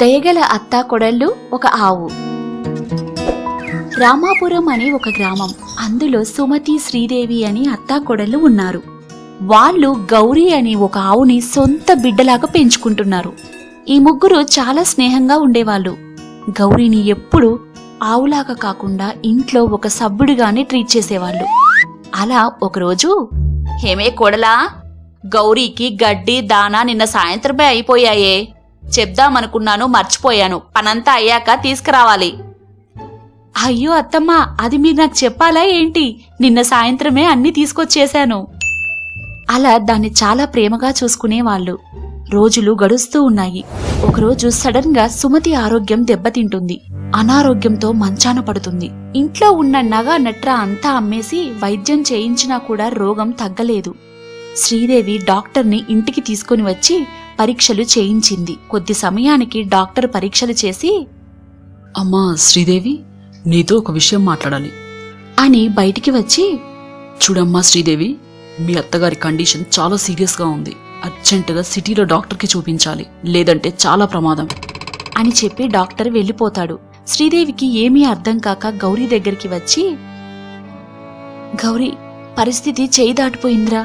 దయగల అత్తాకొడళ్ళు ఒక ఆవు. రామాపురం అనే ఒక గ్రామం. అందులో సుమతి, శ్రీదేవి అని అత్తాకొడళ్ళు ఉన్నారు. వాళ్ళు గౌరీ అని ఒక ఆవుని సొంత బిడ్డలాగా పెంచుకుంటున్నారు. ఈ ముగ్గురు చాలా స్నేహంగా ఉండేవాళ్ళు. గౌరీని ఎప్పుడూ ఆవులాగా కాకుండా ఇంట్లో ఒక సభ్యుడిగానే ట్రీట్ చేసేవాళ్ళు. అలా ఒకరోజు, హేమే కోడలా, గౌరీకి గడ్డి దానా నిన్న సాయంత్రమే అయిపోయాయే, చెప్దామనుకున్నాను మర్చిపోయాను, పనంతా అయ్యాక తీసుకురావాలి. అయ్యో అత్తమ్మా, అది మీరు నాకు చెప్పాలా ఏంటి? నిన్న సాయంత్రమే అన్నీ తీసుకొచ్చేశాను. అలా దాన్ని చాలా ప్రేమగా చూసుకునేవాళ్లు. రోజులు గడుస్తూ ఉన్నాయి. ఒకరోజు సడన్ గా సుమతి ఆరోగ్యం దెబ్బతింటుంది. అనారోగ్యంతో మంచాన పడుతుంది. ఇంట్లో ఉన్న నగ నట్ర అంతా అమ్మేసి వైద్యం చేయించినా కూడా రోగం తగ్గలేదు. శ్రీదేవి డాక్టర్ని ఇంటికి తీసుకుని వచ్చి పరీక్షలు చేయించింది. కొద్ది సమయానికి డాక్టర్ పరీక్షలు చేసి, అమ్మా శ్రీదేవి, నీతో ఒక విషయం మాట్లాడాలి అని బయటికి వచ్చి, చూడమ్మా శ్రీదేవి, మీ అత్తగారి కండిషన్ చాలా సీరియస్ గా ఉంది. అర్జెంటుగా సిటీలో డాక్టర్కి చూపించాలి, లేదంటే చాలా ప్రమాదం అని చెప్పి డాక్టర్ వెళ్లిపోతాడు. శ్రీదేవికి ఏమీ అర్థం కాక గౌరీ దగ్గరికి వచ్చి, గౌరీ, పరిస్థితి చేయి దాటిపోయిందిరా.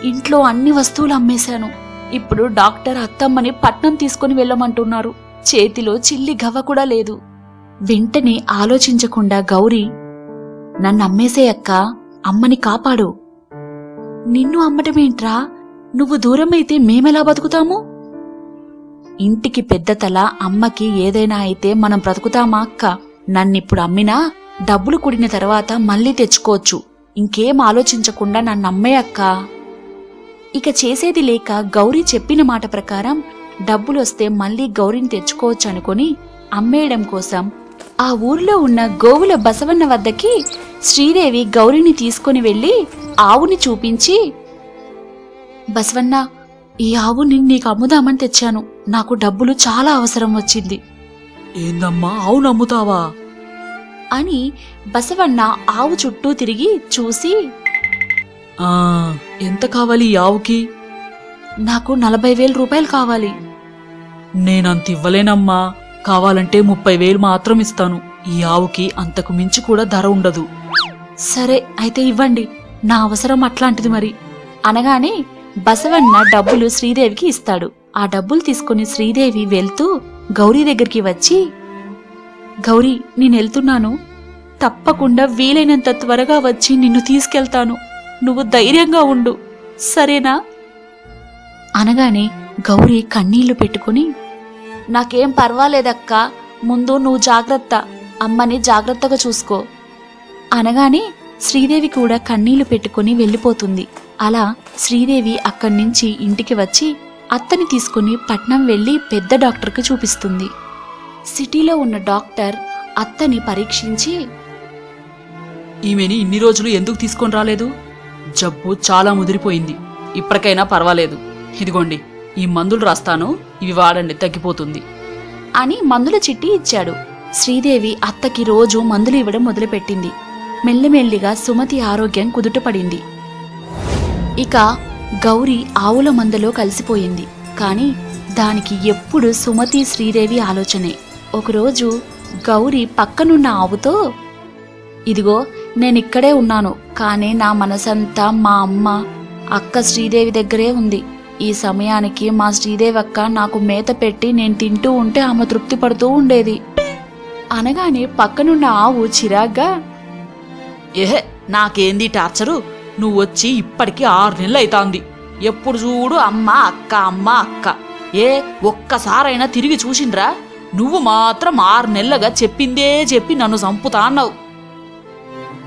ఇంట్లో అన్ని వస్తువులు అమ్మేశాను. ఇప్పుడు డాక్టర్ అత్తమ్మని పట్నం తీసుకుని వెళ్ళమంటున్నారు. చేతిలో చిల్లి గవ్వ కూడా లేదు. వెంటనే ఆలోచించకుండా గౌరీ, నన్ను అమ్మేసే అక్క, అమ్మని కాపాడు. నిన్ను అమ్మటమేంట్రా? నువ్వు దూరమైతే మేమెలా బతుకుతాము? ఇంటికి పెద్ద తల, అమ్మకి ఏదైనా అయితే మనం బ్రతుకుతామా అక్క? నన్నిప్పుడు అమ్మినా డబ్బులు కూడిన తర్వాత మళ్ళీ తెచ్చుకోవచ్చు. ఇంకేం ఆలోచించకుండా నన్నమ్మే అక్క. ఇక చేసేది లేక గౌరీ చెప్పిన మాట ప్రకారం డబ్బులొస్తే మళ్ళీ గౌరీని తెచ్చుకోవచ్చు అనుకుని అమ్మేయడం కోసం ఆ ఊర్లో ఉన్న గోవుల బసవన్న వద్దకి శ్రీదేవి గౌరీని తీసుకుని వెళ్లి ఆవుని చూపించి, బసవన్న, ఈ ఆవుని నీకు అమ్ముదామని తెచ్చాను. నాకు డబ్బులు చాలా అవసరం వచ్చింది. ఏందమ్మా, ఆవు నమ్ముతావా అని బసవన్న ఆవు చుట్టూ తిరిగి చూసి, ఎంత కావాలి ఈ ఆవుకి? నాకు 40,000 రూపాయలు కావాలి. నేనంత ఇవ్వలేనమ్మా, కావాలంటే 30,000 మాత్రం ఇస్తాను. ఈ ఆవుకి అంతకు మించి కూడా ధర ఉండదు. సరే అయితే ఇవ్వండి, నా అవసరం అట్లాంటిది మరి అనగానే బసవన్న డబ్బులు శ్రీదేవికి ఇస్తాడు. ఆ డబ్బులు తీసుకుని శ్రీదేవి వెళ్తూ గౌరీ దగ్గరికి వచ్చి, గౌరీ, నేనెళ్తున్నాను. తప్పకుండా వీలైనంత త్వరగా వచ్చి నిన్ను తీసుకెళ్తాను. నువ్వు ధైర్యంగా ఉండు, సరేనా అనగానే గౌరీ కన్నీళ్లు పెట్టుకుని, నాకేం పర్వాలేదక్కా, ముందు నువ్వు జాగ్రత్త, అమ్మని జాగ్రత్తగా చూసుకో అనగానే శ్రీదేవి కూడా కన్నీళ్లు పెట్టుకుని వెళ్లిపోతుంది. అలా శ్రీదేవి అక్కడ్నుంచి ఇంటికి వచ్చి అత్తని తీసుకుని పట్నం వెళ్లి పెద్ద డాక్టర్కి చూపిస్తుంది. సిటీలో ఉన్న డాక్టర్ అత్తని పరీక్షించి, ఈమెని ఇన్ని రోజులు ఎందుకు తీసుకొని రాలేదు? జబ్బు చాలా ముదిరిపోయింది. ఇప్పటికైనా పర్వాలేదు. ఇదిగోండి, ఈ మందులు రాస్తాను, ఇవి వాడండి, తగ్గిపోతుంది అని మందుల చిట్టి ఇచ్చాడు. శ్రీదేవి అత్తకి రోజు మందులు ఇవ్వడం మొదలుపెట్టింది. మెల్లమెల్లిగా సుమతి ఆరోగ్యం కుదుటపడింది. ఇక గౌరీ ఆవుల మందలో కలిసిపోయింది. కాని దానికి ఎప్పుడు సుమతి, శ్రీదేవి ఆలోచనే. ఒకరోజు గౌరీ పక్కనున్న ఆవుతో, ఇదిగో నేనిక్కడే ఉన్నాను, కానీ నా మనసంతా మా అమ్మ, అక్క శ్రీదేవి దగ్గరే ఉంది. ఈ సమయానికి మా శ్రీదేవి అక్క నాకు మేత పెట్టి నేను తింటూ ఉంటే ఆమె తృప్తి పడుతూ ఉండేది అనగానే పక్కనున్న ఆవు చిరాగ్గా, ఏహే, నాకేంది టార్చరు? నువ్వు వచ్చి ఇప్పటికి 6 నెలలు అవుతాంది. ఎప్పుడు చూడు అమ్మ అక్క అమ్మ అక్క. ఏ ఒక్కసారైనా తిరిగి చూసిండ్రా? నువ్వు మాత్రం 6 నెలలుగా చెప్పిందే చెప్పి నన్ను చంపుతా అన్నావు.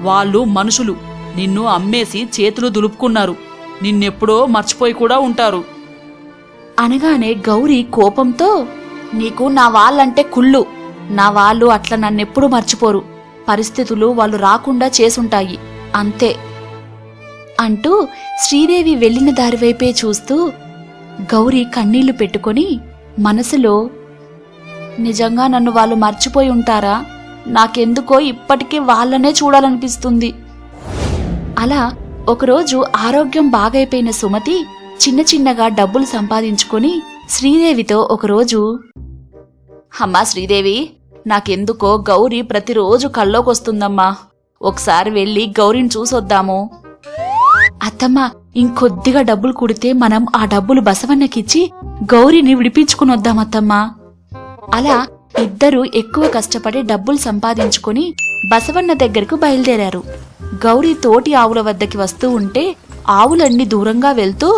వాళ్ళు మనుషులు, నిన్ను అమ్మేసి చేతులు దులుపుకున్నారు. నిన్నెప్పుడో మర్చిపోయి కూడా ఉంటారు అనగానే గౌరీ కోపంతో, నీకు నా వాళ్ళంటే కుళ్ళు. నా వాళ్ళు అట్లా నన్నెప్పుడు మర్చిపోరు. పరిస్థితులు వాళ్ళు రాకుండా చేసుంటాయి, అంతే అంటూ శ్రీదేవి వెళ్లిన దారివైపే చూస్తూ గౌరీ కన్నీళ్లు పెట్టుకొని మనసులో, నిజంగా నన్ను వాళ్ళు మర్చిపోయి ఉంటారా? నాకెందుకో ఇప్పటికీ వాళ్ళనే చూడాలనిపిస్తుంది. అలా ఒకరోజు ఆరోగ్యం బాగైపోయిన సుమతి చిన్న చిన్నగా డబ్బులు సంపాదించుకొని శ్రీదేవితో ఒకరోజు, అమ్మా శ్రీదేవి, నాకెందుకో గౌరీ ప్రతిరోజు కల్లోకొస్తుందమ్మా. ఒకసారి వెళ్ళి గౌరీని చూసొద్దాము. అత్తమ్మా, ఇంకొద్దిగా డబ్బులు కుడితే మనం ఆ డబ్బులు బసవన్నకిచ్చి గౌరీని విడిపించుకునొద్దామత్తమ్మా. అలా ఇద్దరూ ఎక్కువ కష్టపడి డబ్బులు సంపాదించుకుని బసవన్న దగ్గరకు బయలుదేరారు. గౌరీ తోటి ఆవుల వద్దకి వస్తూ ఉంటే ఆవులన్నీ దూరంగా వెళ్తూ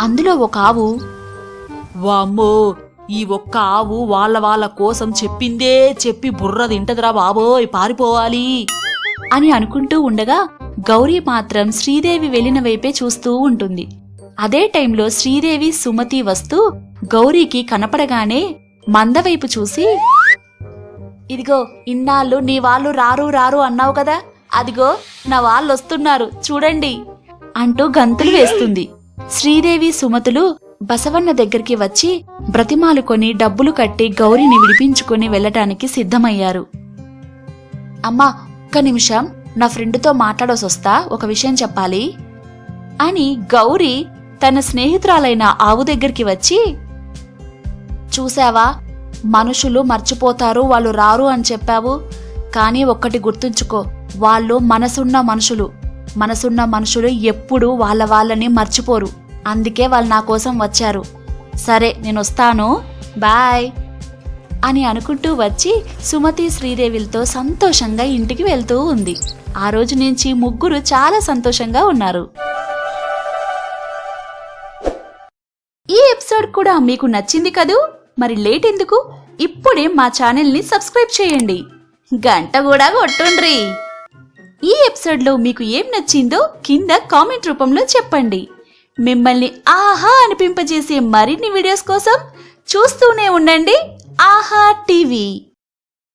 అందులో ఒక ఆవు, వామ్మో, ఈ ఒక్క ఆవు వాళ్ళ కోసం చెప్పిందే చెప్పి బుర్ర తింటదిరా బాబోయ్, పారిపోవాలి అని అనుకుంటూ ఉండగా గౌరీ మాత్రం శ్రీదేవి వెళ్లిన వైపే చూస్తూ ఉంటుంది. అదే టైంలో శ్రీదేవి సుమతి వస్తూ గౌరీకి కనపడగానే మందవైపు చూసి, ఇదిగో ఇన్నాళ్ళు నీ వాళ్ళు రారు రారు అన్నావు కదా, అదిగో నా వాళ్ళొస్తున్నారు చూడండి అంటూ గంతులు వేస్తుంది. శ్రీదేవి సుమతులు బసవన్న దగ్గరికి వచ్చి బ్రతిమాలుకొని డబ్బులు కట్టి గౌరీని విడిపించుకుని వెళ్లటానికి సిద్ధమయ్యారు. అమ్మా, ఒక్క నిమిషం, నా ఫ్రెండ్తో మాట్లాడొసొస్తా, ఒక విషయం చెప్పాలి అని గౌరీ తన స్నేహితురాలైన ఆవు దగ్గరికి వచ్చి, చూశావా, మనుషులు మర్చిపోతారు, వాళ్ళు రారు అని చెప్పావు. కానీ ఒక్కటి గుర్తుంచుకో, వాళ్ళు మనసున్న మనుషులు ఎప్పుడూ వాళ్ళని మర్చిపోరు. అందుకే వాళ్ళు నా కోసం వచ్చారు. సరే, నేనొస్తాను, బాయ్ అని అనుకుంటూ వచ్చి సుమతి శ్రీదేవిలతో సంతోషంగా ఇంటికి వెళ్తూ ఉంది. ఆ రోజు నుంచి ముగ్గురు చాలా సంతోషంగా ఉన్నారు. ఈ ఎపిసోడ్ కూడా మీకు నచ్చింది కదూ? మరి లేట్ ఎందుకు, ఇప్పుడే మా ఛానల్ని సబ్స్క్రైబ్ చేయండి, గంట కూడా కొట్టుండ్రి. ఈ ఎపిసోడ్లో మీకు ఏం నచ్చిందో కింద కామెంట్ రూపంలో చెప్పండి. మిమ్మల్ని ఆహా అనిపింపజేసే మరిన్ని వీడియోస్ కోసం చూస్తూనే ఉండండి ఆహా టీవీ.